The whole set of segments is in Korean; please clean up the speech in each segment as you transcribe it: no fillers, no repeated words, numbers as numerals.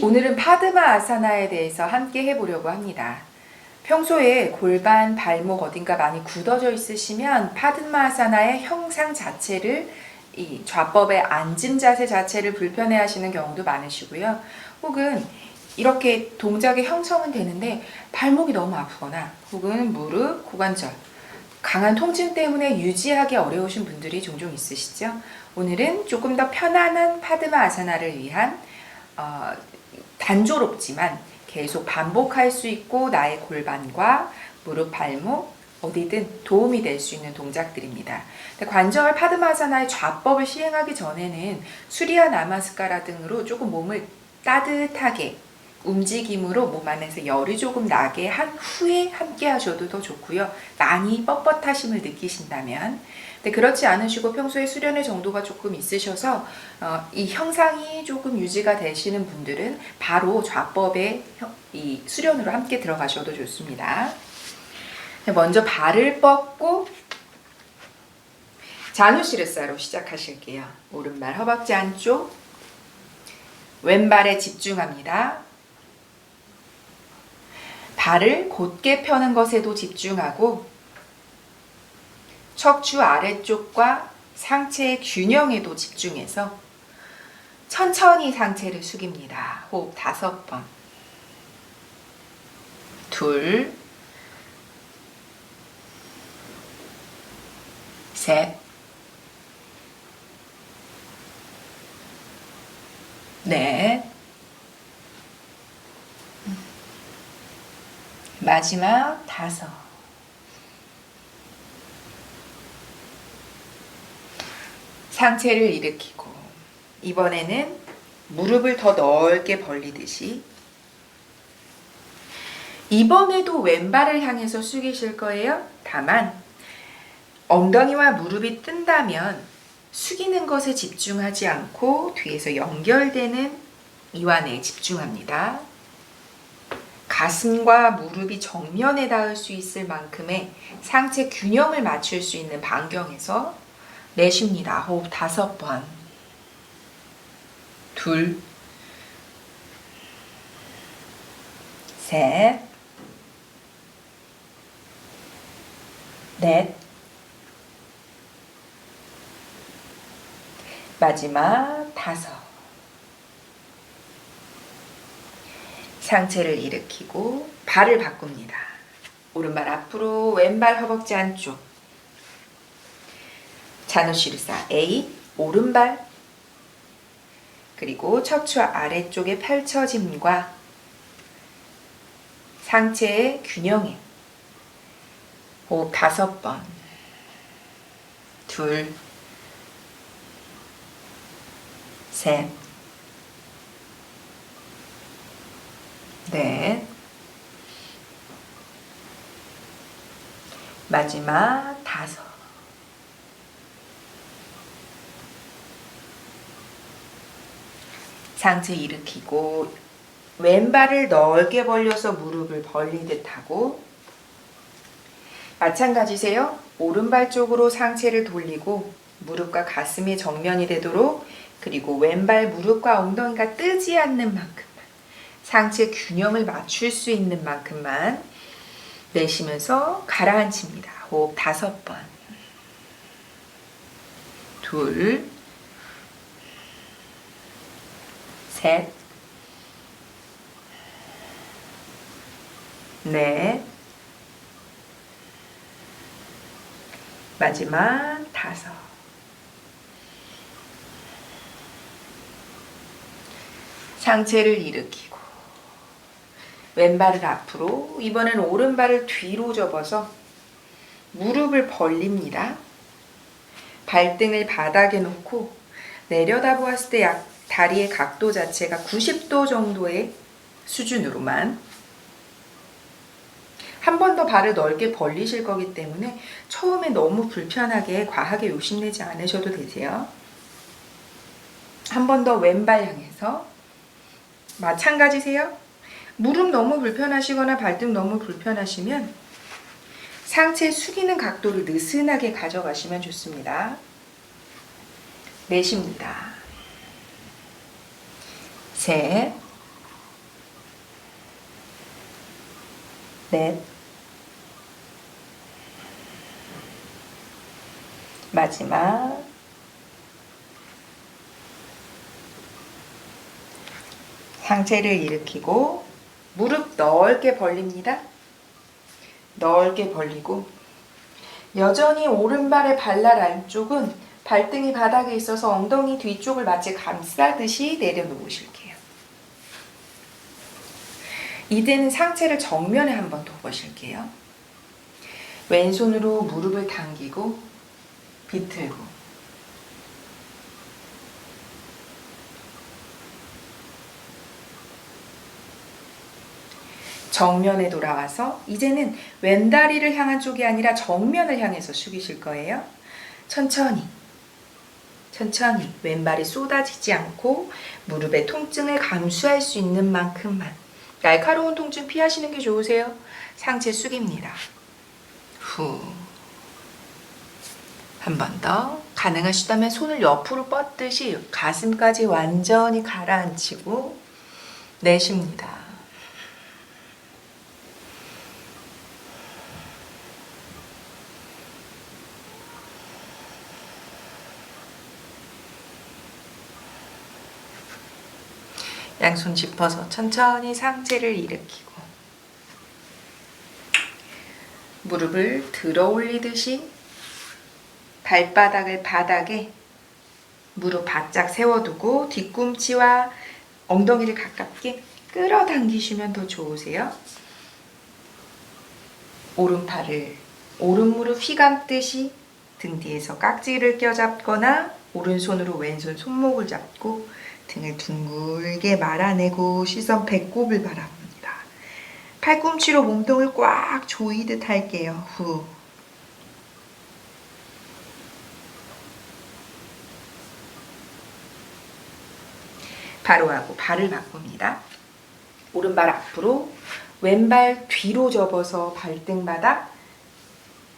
오늘은 파드마 아사나에 대해서 함께 해보려고 합니다. 평소에 골반, 발목 어딘가 많이 굳어져 있으시면 파드마 아사나의 형상 자체를 이 좌법의 앉은 자세 자체를 불편해 하시는 경우도 많으시고요. 혹은 이렇게 동작의 형성은 되는데 발목이 너무 아프거나 혹은 무릎, 고관절 강한 통증 때문에 유지하기 어려우신 분들이 종종 있으시죠. 오늘은 조금 더 편안한 파드마 아사나를 위한 단조롭지만 계속 반복할 수 있고 나의 골반과 무릎, 발목 어디든 도움이 될 수 있는 동작들입니다. 관절 파드마사나의 좌법을 시행하기 전에는 수리야 나마스카라 등으로 조금 몸을 따뜻하게 움직임으로 몸 안에서 열이 조금 나게 한 후에 함께 하셔도 더 좋고요. 많이 뻣뻣하심을 느끼신다면. 근데 그렇지 않으시고 평소에 수련의 정도가 조금 있으셔서 이 형상이 조금 유지가 되시는 분들은 바로 좌법의 이 수련으로 함께 들어가셔도 좋습니다. 먼저 발을 뻗고 자누시르사로 시작하실게요. 오른발 허벅지 안쪽, 왼발에 집중합니다. 발을 곧게 펴는 것에도 집중하고 척추 아래쪽과 상체의 균형에도 집중해서 천천히 상체를 숙입니다. 호흡 5번. 둘, 셋, 넷, 마지막 5. 상체를 일으키고 이번에는 무릎을 더 넓게 벌리듯이 이번에도 왼발을 향해서 숙이실 거예요. 다만 엉덩이와 무릎이 뜬다면 숙이는 것에 집중하지 않고 뒤에서 연결되는 이완에 집중합니다. 가슴과 무릎이 정면에 닿을 수 있을 만큼의 상체 균형을 맞출 수 있는 반경에서 내쉽니다. 호흡 5번. 둘, 셋, 넷, 마지막 5. 상체를 일으키고 발을 바꿉니다. 오른발 앞으로, 왼발 허벅지 안쪽. 자누시르사 A, 오른발. 그리고 척추 아래쪽의 펼쳐짐과 상체의 균형에 호흡 5번. 둘, 셋, 넷, 마지막 5. 상체 일으키고 왼발을 넓게 벌려서 무릎을 벌리듯 하고 마찬가지세요. 오른발 쪽으로 상체를 돌리고 무릎과 가슴이 정면이 되도록 그리고 왼발 무릎과 엉덩이가 뜨지 않는 만큼만 상체 균형을 맞출 수 있는 만큼만 내쉬면서 가라앉힙니다. 호흡 5번. 둘, 셋, 넷, 마지막 5. 상체를 일으키고 왼발을 앞으로, 이번엔 오른발을 뒤로 접어서 무릎을 벌립니다. 발등을 바닥에 놓고 내려다보았을 때 다리의 각도 자체가 90도 정도의 수준으로만 한 번 더 발을 넓게 벌리실 거기 때문에 처음에 너무 불편하게 과하게 욕심내지 않으셔도 되세요. 한 번 더 왼발 향해서 마찬가지세요. 무릎 너무 불편하시거나 발등 너무 불편하시면 상체 숙이는 각도를 느슨하게 가져가시면 좋습니다. 내쉽니다. 셋, 넷, 마지막, 상체를 일으키고 무릎 넓게 벌립니다. 넓게 벌리고 여전히 오른발의 발날 안쪽은 발등이 바닥에 있어서 엉덩이 뒤쪽을 마치 감싸듯이 내려놓으실게요. 이제는 상체를 정면에 한번 둬보실게요. 왼손으로 무릎을 당기고 비틀고 정면에 돌아와서 이제는 왼다리를 향한 쪽이 아니라 정면을 향해서 숙이실 거예요. 천천히 왼발이 쏟아지지 않고 무릎의 통증을 감수할 수 있는 만큼만, 날카로운 통증 피하시는 게 좋으세요. 상체 숙입니다. 후. 한 번 더. 가능하시다면 손을 옆으로 뻗듯이 가슴까지 완전히 가라앉히고 내쉽니다. 양손 짚어서 천천히 상체를 일으키고 무릎을 들어 올리듯이 발바닥을 바닥에 무릎 바짝 세워두고 뒤꿈치와 엉덩이를 가깝게 끌어당기시면 더 좋으세요. 오른팔을 오른 무릎 휘감듯이 등 뒤에서 깍지를 껴잡거나 오른손으로 왼손 손목을 잡고 등을 둥글게 말아내고 시선 배꼽을 바라봅니다. 팔꿈치로 몸통을 꽉 조이듯 할게요. 후. 바로 하고 발을 바꿉니다. 오른발 앞으로, 왼발 뒤로 접어서 발등바닥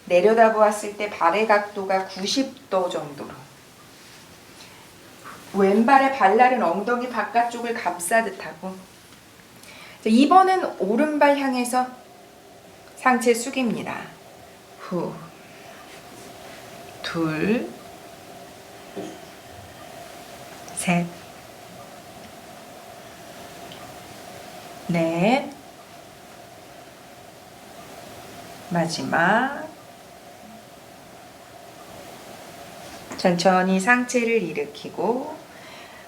내려다보았을 때 발의 각도가 90도 정도로, 왼발의 발날은 엉덩이 바깥쪽을 감싸듯 하고, 이번은 오른발 향해서 상체 숙입니다. 후, 둘, 셋, 넷, 마지막. 천천히 상체를 일으키고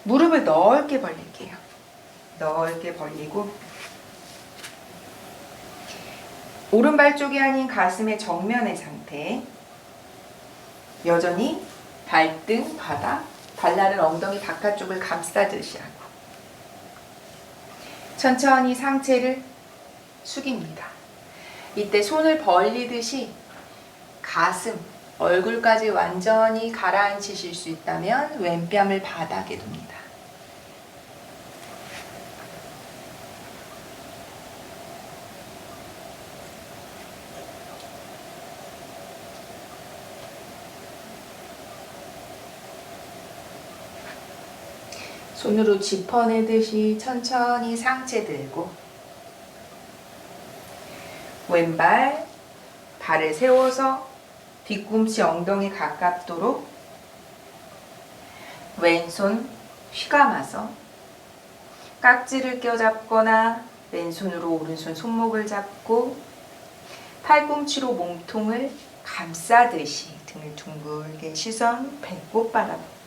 무릎을 넓게 벌릴게요. 넓게 벌리고 오른발 쪽이 아닌 가슴의 정면의 상태, 여전히 발등, 바닥, 발날은 엉덩이 바깥쪽을 감싸듯이 하고 천천히 상체를 숙입니다. 이때 손을 벌리듯이 가슴, 얼굴까지 완전히 가라앉히실 수 있다면 왼뺨을 바닥에 둡니다. 손으로 짚어내듯이 천천히 상체 들고 왼발, 발을 세워서 뒤꿈치 엉덩이 가깝도록 왼손 휘감아서 깍지를 껴잡거나 왼손으로 오른손 손목을 잡고 팔꿈치로 몸통을 감싸듯이 등을 둥글게 시선 배꼽 바라봅니다.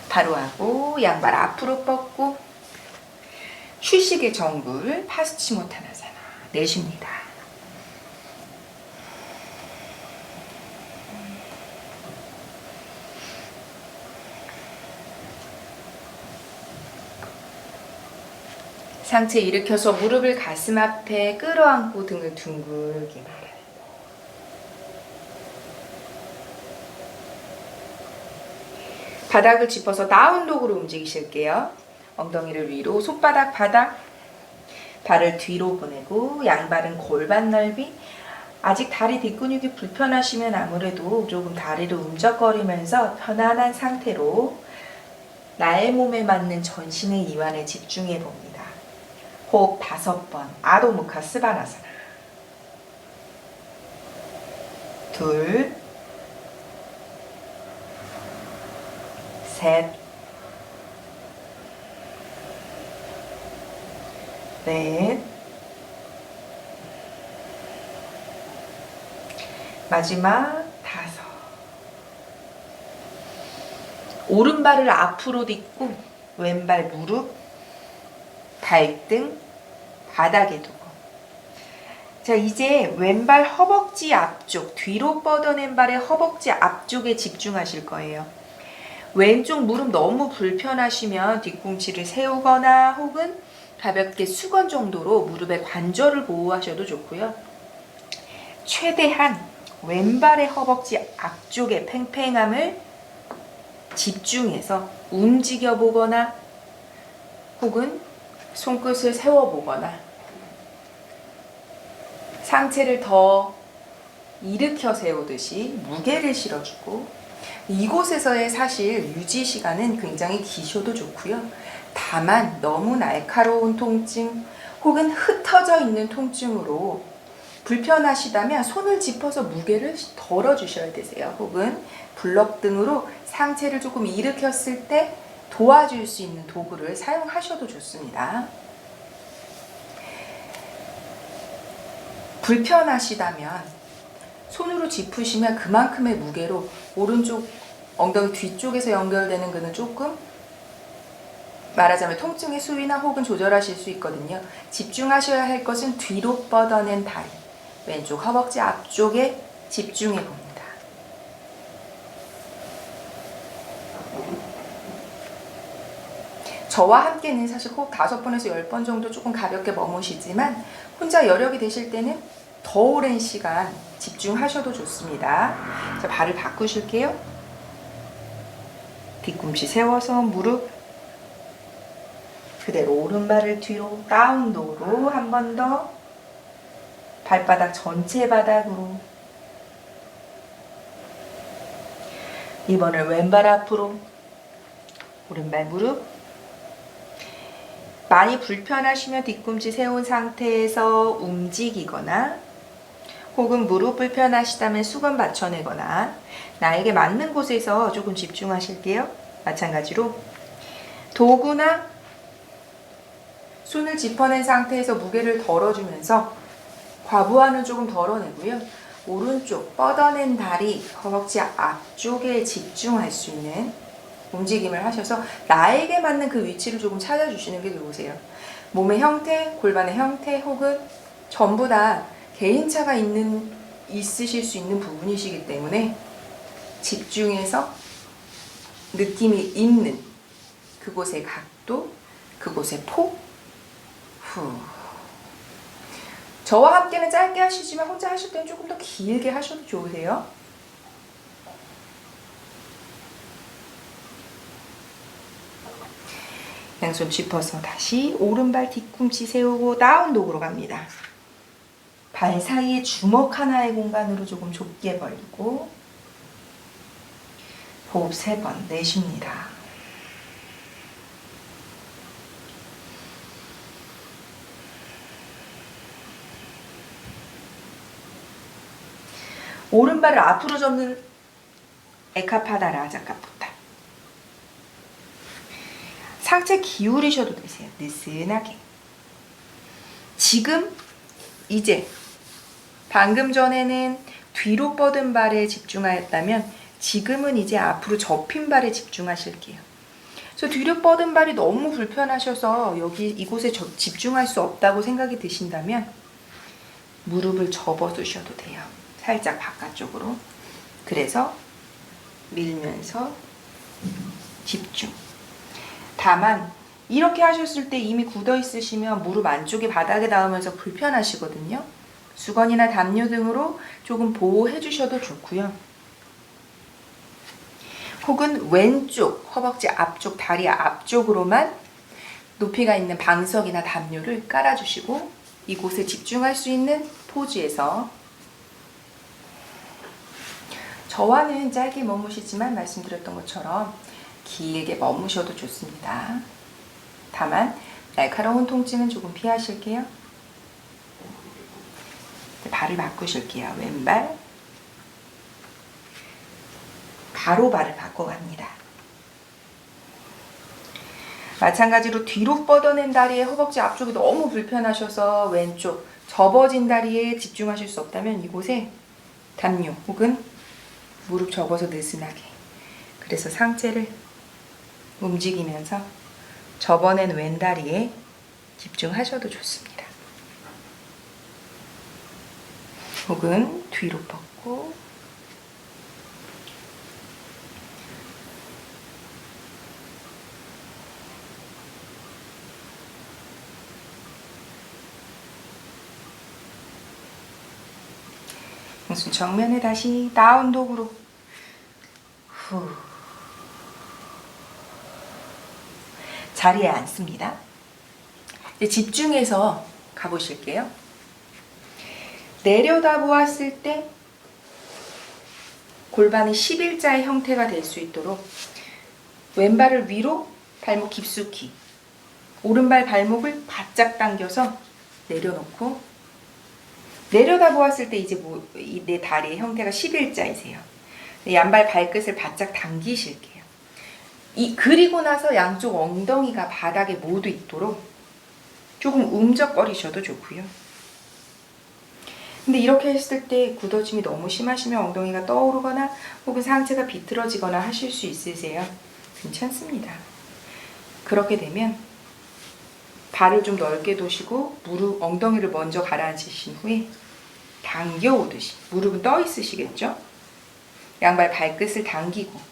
바로 하고 양발 앞으로 뻗고 휴식의 정글 파스치모타나사나 내쉽니다. 상체 일으켜서 무릎을 가슴 앞에 끌어안고 등을 둥글게 말아요. 바닥을 짚어서 다운독으로 움직이실게요. 엉덩이를 위로, 손바닥 바닥, 발을 뒤로 보내고 양발은 골반 넓이. 아직 다리 뒷근육이 불편하시면 아무래도 조금 다리를 움적거리면서 편안한 상태로 나의 몸에 맞는 전신의 이완에 집중해 봅니다. 호흡 5번. 아도 무카 스바나사나. 둘, 셋, 넷, 마지막 5. 오른발을 앞으로 딛고 왼발 무릎, 발등, 바닥에 두고. 자, 이제 왼발 허벅지 앞쪽, 뒤로 뻗어낸 발의 허벅지 앞쪽에 집중하실 거예요. 왼쪽 무릎 너무 불편하시면 뒤꿈치를 세우거나 혹은 가볍게 수건 정도로 무릎의 관절을 보호하셔도 좋고요. 최대한 왼발의 허벅지 앞쪽의 팽팽함을 집중해서 움직여 보거나 혹은 손끝을 세워 보거나 상체를 더 일으켜 세우듯이 무게를 실어주고, 이곳에서의 사실 유지 시간은 굉장히 기셔도 좋고요. 다만 너무 날카로운 통증 혹은 흩어져 있는 통증으로 불편하시다면 손을 짚어서 무게를 덜어주셔야 되세요. 혹은 블럭 등으로 상체를 조금 일으켰을 때 도와줄 수 있는 도구를 사용하셔도 좋습니다. 불편하시다면 손으로 짚으시면 그만큼의 무게로 오른쪽 엉덩이 뒤쪽에서 연결되는 근은 조금, 말하자면 통증의 수위나 혹은 조절하실 수 있거든요. 집중하셔야 할 것은 뒤로 뻗어낸 다리, 왼쪽 허벅지 앞쪽에 집중해 봅니다. 저와 함께는 사실 호흡 5번에서 10번 정도 조금 가볍게 머무시지만 혼자 여력이 되실 때는 더 오랜 시간 집중하셔도 좋습니다. 자, 발을 바꾸실게요. 뒤꿈치 세워서 무릎 그대로 오른발을 뒤로 다운도로 한 번 더, 발바닥 전체 바닥으로. 이번엔 왼발 앞으로, 오른발 무릎. 많이 불편하시면 뒤꿈치 세운 상태에서 움직이거나 혹은 무릎 불편하시다면 수건 받쳐내거나 나에게 맞는 곳에서 조금 집중하실게요. 마찬가지로 도구나 손을 짚어낸 상태에서 무게를 덜어주면서 과부하는 조금 덜어내고요. 오른쪽 뻗어낸 다리, 허벅지 앞쪽에 집중할 수 있는 움직임을 하셔서 나에게 맞는 그 위치를 조금 찾아주시는 게 좋으세요. 몸의 형태, 골반의 형태 혹은 전부 다 개인차가 있으실 수 있는 부분이시기 때문에 집중해서 느낌이 있는 그곳의 각도, 그곳의 폭, 후. 저와 함께는 짧게 하시지만 혼자 하실 때는 조금 더 길게 하셔도 좋으세요. 양손 짚어서 다시 오른발 뒤꿈치 세우고 다운독으로 갑니다. 발 사이에 주먹 하나의 공간으로 조금 좁게 벌리고 호흡 3번 내쉽니다. 오른발을 앞으로 접는 에카파다라 자카푸타. 상체 기울이셔도 되세요. 느슨하게. 지금 이제 방금 전에는 뒤로 뻗은 발에 집중하였다면 지금은 이제 앞으로 접힌 발에 집중하실게요. 그래서 뒤로 뻗은 발이 너무 불편하셔서 이곳에 집중할 수 없다고 생각이 드신다면 무릎을 접어두셔도 돼요. 살짝 바깥쪽으로. 그래서 밀면서 집중. 다만 이렇게 하셨을 때 이미 굳어 있으시면 무릎 안쪽이 바닥에 닿으면서 불편하시거든요. 수건이나 담요 등으로 조금 보호해 주셔도 좋고요. 혹은 왼쪽 허벅지 앞쪽 다리 앞쪽으로만 높이가 있는 방석이나 담요를 깔아주시고 이곳에 집중할 수 있는 포즈에서 저와는 짧게 머무시지만 말씀드렸던 것처럼 길게 머무셔도 좋습니다. 다만 날카로운 통증은 조금 피하실게요. 발을 바꾸실게요. 왼발, 바로 발을 바꿔갑니다. 마찬가지로 뒤로 뻗어낸 다리에 허벅지 앞쪽이 너무 불편하셔서 왼쪽 접어진 다리에 집중하실 수 없다면 이곳에 담요 혹은 무릎 접어서 느슨하게, 그래서 상체를 움직이면서 접어낸 왼다리에 집중하셔도 좋습니다. 혹은 뒤로 뻗고 등순 정면에 다시 다운독으로 후 자리에 앉습니다. 이제 집중해서 가보실게요. 내려다보았을 때 골반이 11자의 형태가 될 수 있도록 왼발을 위로 발목 깊숙이, 오른발 발목을 바짝 당겨서 내려놓고, 내려다보았을 때 이제 내 다리의 형태가 11자이세요. 양발 발끝을 바짝 당기실게요. 그리고 나서 양쪽 엉덩이가 바닥에 모두 있도록 조금 움적거리셔도 좋고요. 근데 이렇게 했을 때 굳어짐이 너무 심하시면 엉덩이가 떠오르거나 혹은 상체가 비틀어지거나 하실 수 있으세요. 괜찮습니다. 그렇게 되면 발을 좀 넓게 두시고 무릎, 엉덩이를 먼저 가라앉히신 후에 당겨오듯이, 무릎은 떠 있으시겠죠? 양발 발끝을 당기고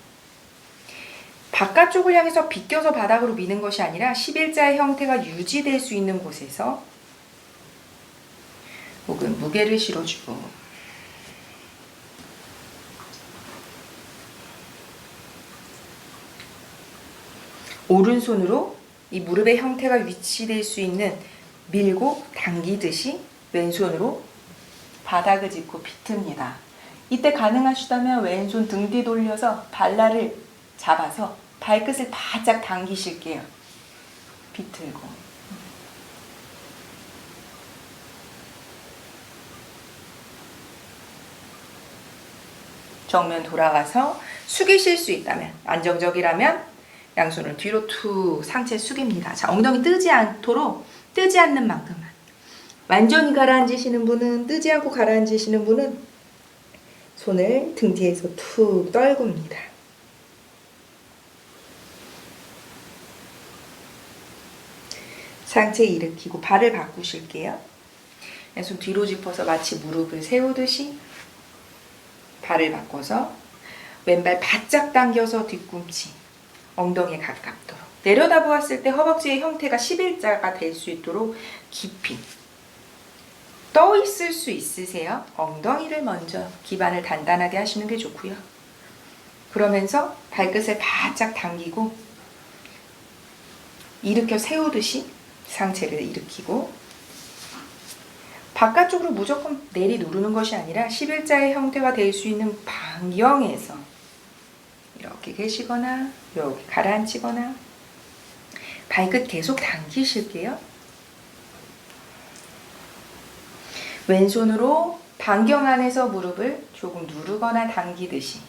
바깥쪽을 향해서 비껴서 바닥으로 미는 것이 아니라 11자의 형태가 유지될 수 있는 곳에서 혹은 무게를 실어주고 오른손으로 이 무릎의 형태가 위치될 수 있는 밀고 당기듯이 왼손으로 바닥을 짚고 비틉니다. 이때 가능하시다면 왼손 등 뒤 돌려서 발날을 잡아서 발끝을 바짝 당기실게요. 비틀고. 정면 돌아가서 숙이실 수 있다면, 안정적이라면 양손을 뒤로 툭 상체 숙입니다. 자, 엉덩이 뜨지 않도록, 뜨지 않는 만큼만. 완전히 가라앉으시는 분은, 뜨지 않고 가라앉으시는 분은 손을 등 뒤에서 툭 떨굽니다. 상체 일으키고 발을 바꾸실게요. 손 뒤로 짚어서 마치 무릎을 세우듯이 발을 바꿔서 왼발 바짝 당겨서 뒤꿈치, 엉덩이에 가깝도록, 내려다보았을 때 허벅지의 형태가 11자가 될 수 있도록 깊이 떠 있을 수 있으세요? 엉덩이를 먼저 기반을 단단하게 하시는 게 좋고요. 그러면서 발끝을 바짝 당기고 일으켜 세우듯이 상체를 일으키고, 바깥쪽으로 무조건 내리 누르는 것이 아니라 11자의 형태가 될 수 있는 반경에서 이렇게 계시거나 여기 가라앉히거나, 발끝 계속 당기실게요. 왼손으로 반경 안에서 무릎을 조금 누르거나 당기듯이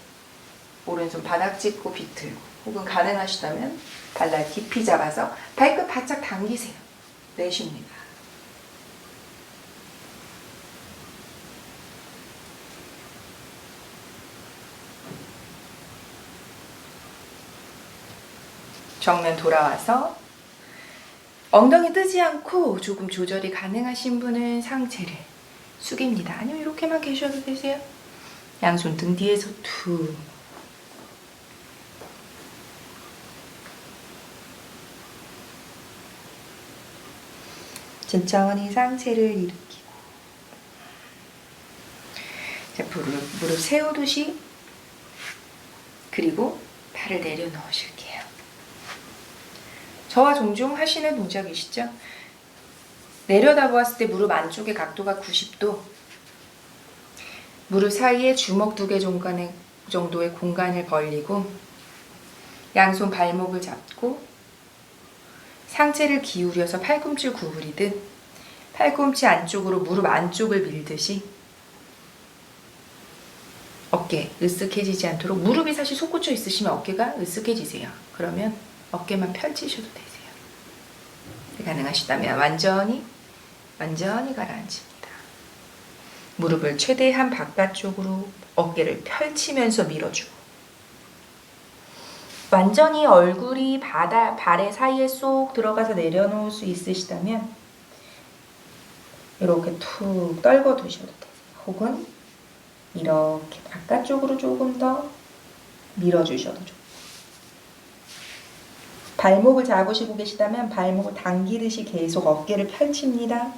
오른손 바닥 짚고 비틀고, 혹은 가능하시다면 발날 깊이 잡아서 발끝 바짝 당기세요. 내쉽니다. 정면 돌아와서 엉덩이 뜨지 않고 조금 조절이 가능하신 분은 상체를 숙입니다. 아니면 이렇게만 계셔도 되세요. 양손 등 뒤에서 툭. 천천히 상체를 일으키고, 자, 무릎 세우듯이, 그리고 발을 내려놓으실게요. 저와 종종 하시는 동작이시죠? 내려다보았을 때 무릎 안쪽의 각도가 90도, 무릎 사이에 주먹 2개 정도의 공간을 벌리고 양손 발목을 잡고 상체를 기울여서 팔꿈치를 구부리듯 팔꿈치 안쪽으로 무릎 안쪽을 밀듯이 어깨 으쓱해지지 않도록, 무릎이 사실 솟구쳐 있으시면 어깨가 으쓱해지세요. 그러면 어깨만 펼치셔도 되세요. 가능하시다면 완전히 가라앉힙니다. 무릎을 최대한 바깥쪽으로 어깨를 펼치면서 밀어주고, 완전히 얼굴이 발의 사이에 쏙 들어가서 내려놓을 수 있으시다면 이렇게 툭 떨궈 두셔도 되세요. 혹은 이렇게 바깥쪽으로 조금 더 밀어주셔도 좋고, 발목을 잡으시고 계시다면 발목을 당기듯이 계속 어깨를 펼칩니다.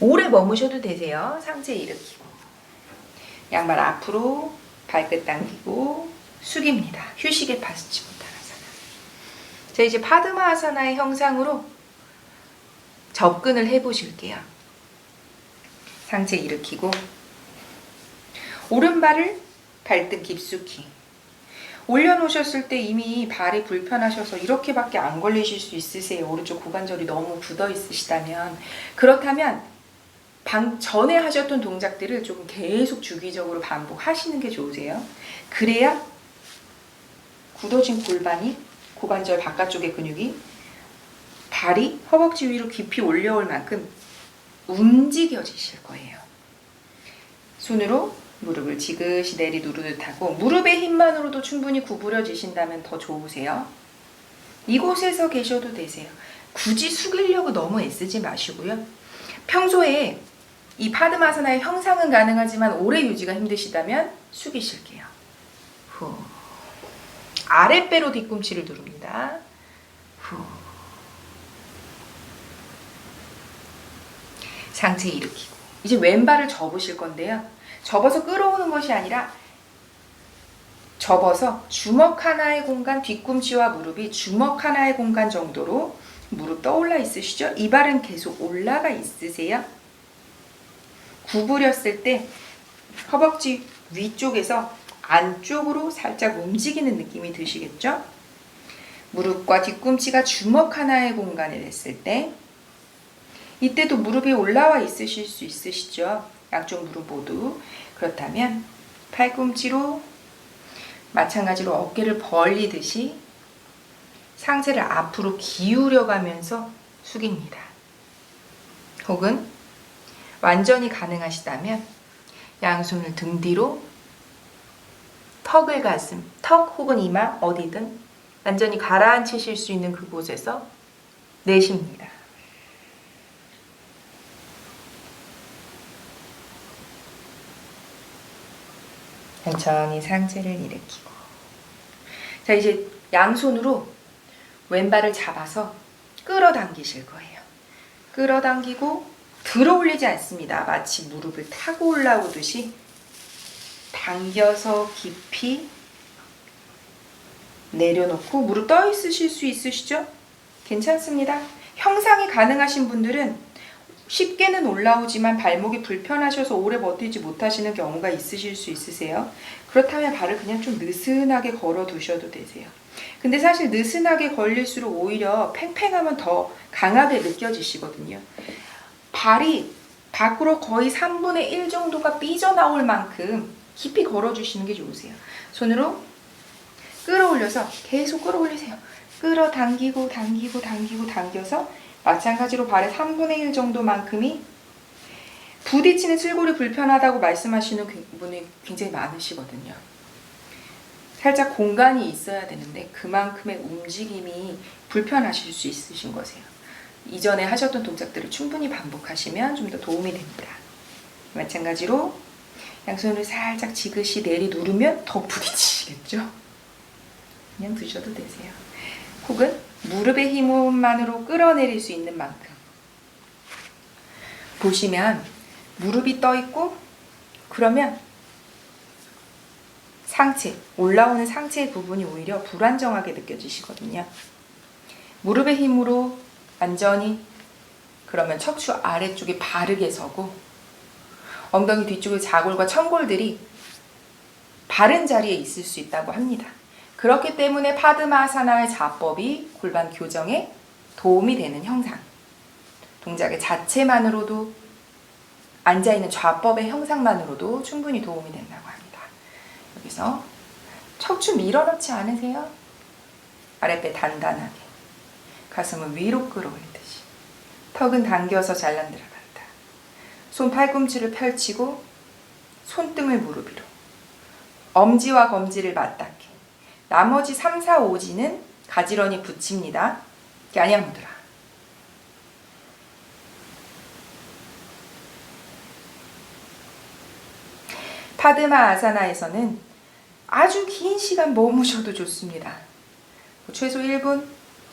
오래 머무셔도 되세요. 상체 일으키고 양발 앞으로 발끝 당기고 숙입니다. 휴식에 파스치무타나사나. 자, 이제 파드마아사나의 형상으로 접근을 해보실게요. 상체 일으키고 오른발을 발등 깊숙이 올려놓으셨을 때 이미 발이 불편하셔서 이렇게밖에 안 걸리실 수 있으세요. 오른쪽 고관절이 너무 굳어 있으시다면. 그렇다면 전에 하셨던 동작들을 조금 계속 주기적으로 반복하시는 게 좋으세요. 그래야 굳어진 골반이, 고관절 바깥쪽의 근육이 발이 허벅지 위로 깊이 올려올 만큼 움직여지실 거예요. 손으로 무릎을 지그시 내리누르듯 하고, 무릎의 힘만으로도 충분히 구부려지신다면 더 좋으세요. 이곳에서 계셔도 되세요. 굳이 숙이려고 너무 애쓰지 마시고요. 평소에 이 파드마사나의 형상은 가능하지만 오래 유지가 힘드시다면 숙이실게요. 후. 아랫배로 뒤꿈치를 누릅니다. 후. 상체 일으키고 이제 왼발을 접으실 건데요. 접어서 끌어오는 것이 아니라 접어서 주먹 하나의 공간, 뒤꿈치와 무릎이 주먹 하나의 공간 정도로 무릎 떠올라 있으시죠? 이 발은 계속 올라가 있으세요. 구부렸을 때 허벅지 위쪽에서 안쪽으로 살짝 움직이는 느낌이 드시겠죠? 무릎과 뒤꿈치가 주먹 하나의 공간에 됐을 때 이때도 무릎이 올라와 있으실 수 있으시죠? 양쪽 무릎 모두. 그렇다면 팔꿈치로 마찬가지로 어깨를 벌리듯이 상체를 앞으로 기울여가면서 숙입니다. 혹은 완전히 가능하시다면 양손을 등 뒤로 턱을 가슴, 턱 혹은 이마 어디든 완전히 가라앉히실 수 있는 그곳에서 내쉽니다. 천천히 상체를 일으키고, 자, 이제 양손으로 왼발을 잡아서 끌어당기실 거예요. 끌어당기고 들어 올리지 않습니다. 마치 무릎을 타고 올라오듯이 당겨서 깊이 내려놓고, 무릎 떠 있으실 수 있으시죠? 괜찮습니다. 형상이 가능하신 분들은 쉽게는 올라오지만 발목이 불편하셔서 오래 버티지 못하시는 경우가 있으실 수 있으세요. 그렇다면 발을 그냥 좀 느슨하게 걸어 두셔도 되세요. 근데 사실 느슨하게 걸릴수록 오히려 팽팽하면 더 강하게 느껴지시거든요. 발이 밖으로 거의 3분의 1 정도가 삐져나올 만큼 깊이 걸어주시는 게 좋으세요. 손으로 끌어올려서 계속 끌어올리세요. 끌어당기고 당기고 당기고 당겨서 마찬가지로 발의 3분의 1 정도만큼이, 부딪히는 쇄골이 불편하다고 말씀하시는 분이 굉장히 많으시거든요. 살짝 공간이 있어야 되는데 그만큼의 움직임이 불편하실 수 있으신 거세요. 이전에 하셨던 동작들을 충분히 반복하시면 좀 더 도움이 됩니다. 마찬가지로 양손을 살짝 지그시 내리누르면 더 부딪히시겠죠? 그냥 두셔도 되세요. 혹은 무릎의 힘만으로 끌어내릴 수 있는 만큼. 보시면 무릎이 떠 있고, 그러면 상체, 올라오는 상체의 부분이 오히려 불안정하게 느껴지시거든요. 무릎의 힘으로 완전히, 그러면 척추 아래쪽이 바르게 서고 엉덩이 뒤쪽의 자골과 천골들이 바른 자리에 있을 수 있다고 합니다. 그렇기 때문에 파드마사나의 자법이 골반 교정에 도움이 되는 형상. 동작의 자체만으로도 앉아있는 좌법의 형상만으로도 충분히 도움이 된다고 합니다. 여기서 척추 밀어넣지 않으세요? 아랫배 단단하게. 가슴을 위로 끌어올리듯이. 턱은 당겨서 잘라 들어간다. 손 팔꿈치를 펼치고 손등을 무릎 위로. 엄지와 검지를 맞닿게. 나머지 3, 4, 5지는 가지런히 붙입니다. 야냐무드라. 파드마아사나에서는 아주 긴 시간 머무셔도 좋습니다. 최소 1분,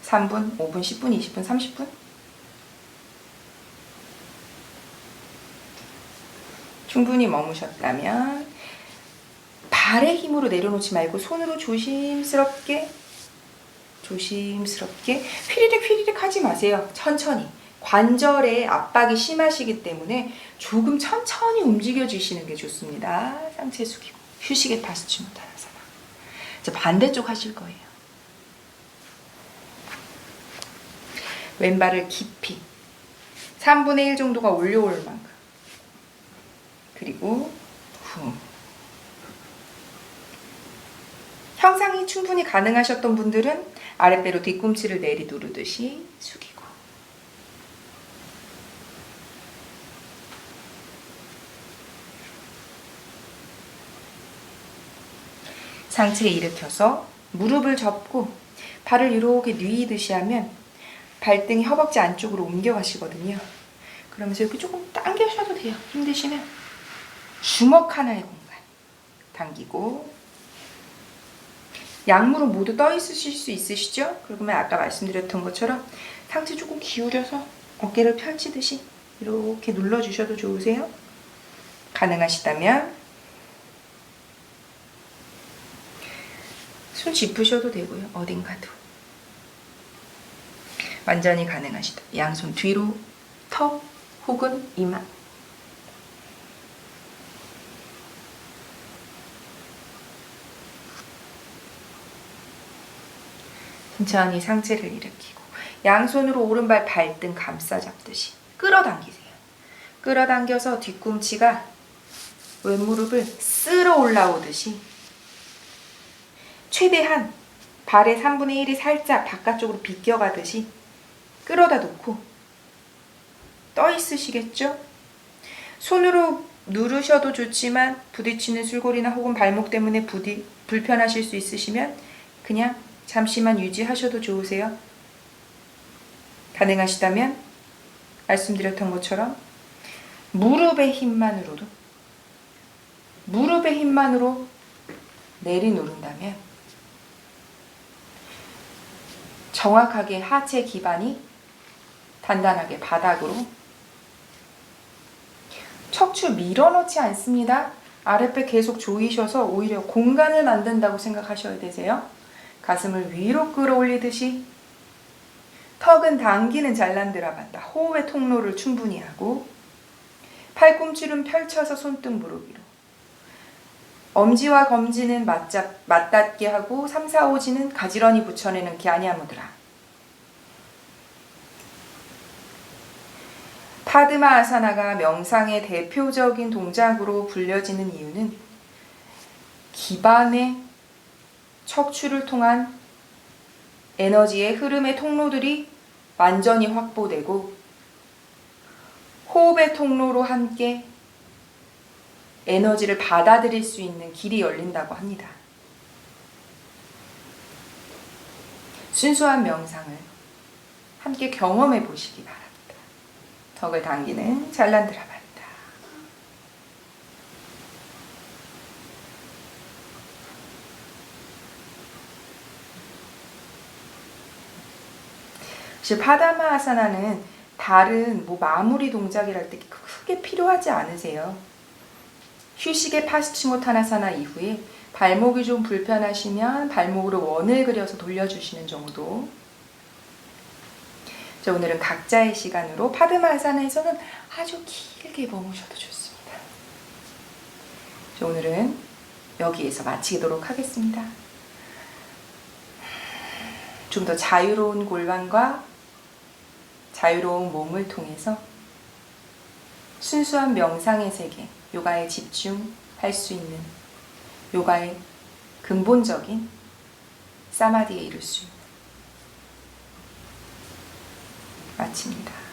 3분, 5분, 10분, 20분, 30분. 충분히 머무셨다면 발의 힘으로 내려놓지 말고 손으로 조심스럽게 휘리릭 하지 마세요. 천천히. 관절에 압박이 심하시기 때문에 조금 천천히 움직여 주시는 게 좋습니다. 상체 숙이고 휴식의 파스치모타나사나. 이제 반대쪽 하실 거예요. 왼발을 깊이 3분의 1 정도가 올려올 만큼, 그리고 후. 형상이 충분히 가능하셨던 분들은 아랫배로 뒤꿈치를 내리누르듯이 숙이고, 상체 일으켜서 무릎을 접고 발을 이렇게 뉘듯이 하면 발등이 허벅지 안쪽으로 옮겨가시거든요. 그러면서 이렇게 조금 당겨셔도 돼요. 힘드시면 주먹 하나의 공간 당기고, 양무릎 모두 떠 있으실 수 있으시죠? 그러면 아까 말씀드렸던 것처럼 상체 조금 기울여서 어깨를 펼치듯이 이렇게 눌러주셔도 좋으세요. 가능하시다면 손 짚으셔도 되고요. 어딘가도. 완전히 가능하시다. 양손 뒤로 턱 혹은 이마. 천천히 상체를 일으키고 양손으로 오른발 발등 감싸 잡듯이 끌어당기세요. 끌어당겨서 뒤꿈치가 왼무릎을 쓸어 올라오듯이 최대한 발의 3분의 1이 살짝 바깥쪽으로 비껴가듯이 끌어다 놓고 떠 있으시겠죠? 손으로 누르셔도 좋지만 부딪히는 술고리나 혹은 발목 때문에 불편하실 수 있으시면 그냥 잠시만 유지하셔도 좋으세요. 가능하시다면 말씀드렸던 것처럼 무릎의 힘만으로 내리누른다면 정확하게 하체 기반이 단단하게 바닥으로, 척추 밀어넣지 않습니다. 아랫배 계속 조이셔서 오히려 공간을 만든다고 생각하셔야 되세요. 가슴을 위로 끌어올리듯이 턱은 당기는 잘란드라반다. 호흡의 통로를 충분히 하고 팔꿈치는 펼쳐서 손등 무릎 위로. 엄지와 검지는 맞닿게 하고 3, 4, 5지는 가지런히 붙여내는 갸냐무드라. 파드마아사나가 명상의 대표적인 동작으로 불려지는 이유는 기반의 척추를 통한 에너지의 흐름의 통로들이 완전히 확보되고 호흡의 통로로 함께 에너지를 받아들일 수 있는 길이 열린다고 합니다. 순수한 명상을 함께 경험해 보시기 바랍니다. 턱을 당기는 잘란드라반다. 파드마아사나는 다른 마무리 동작이랄 때 크게 필요하지 않으세요. 휴식의 파스치모타나사나 이후에 발목이 좀 불편하시면 발목으로 원을 그려서 돌려주시는 정도. 자, 오늘은 각자의 시간으로 파드마아사나에서는 아주 길게 머무셔도 좋습니다. 오늘은 여기에서 마치도록 하겠습니다. 좀 더 자유로운 골반과 자유로운 몸을 통해서 순수한 명상의 세계, 요가에 집중할 수 있는 요가의 근본적인 사마디에 이룰 수 있는 마칩니다.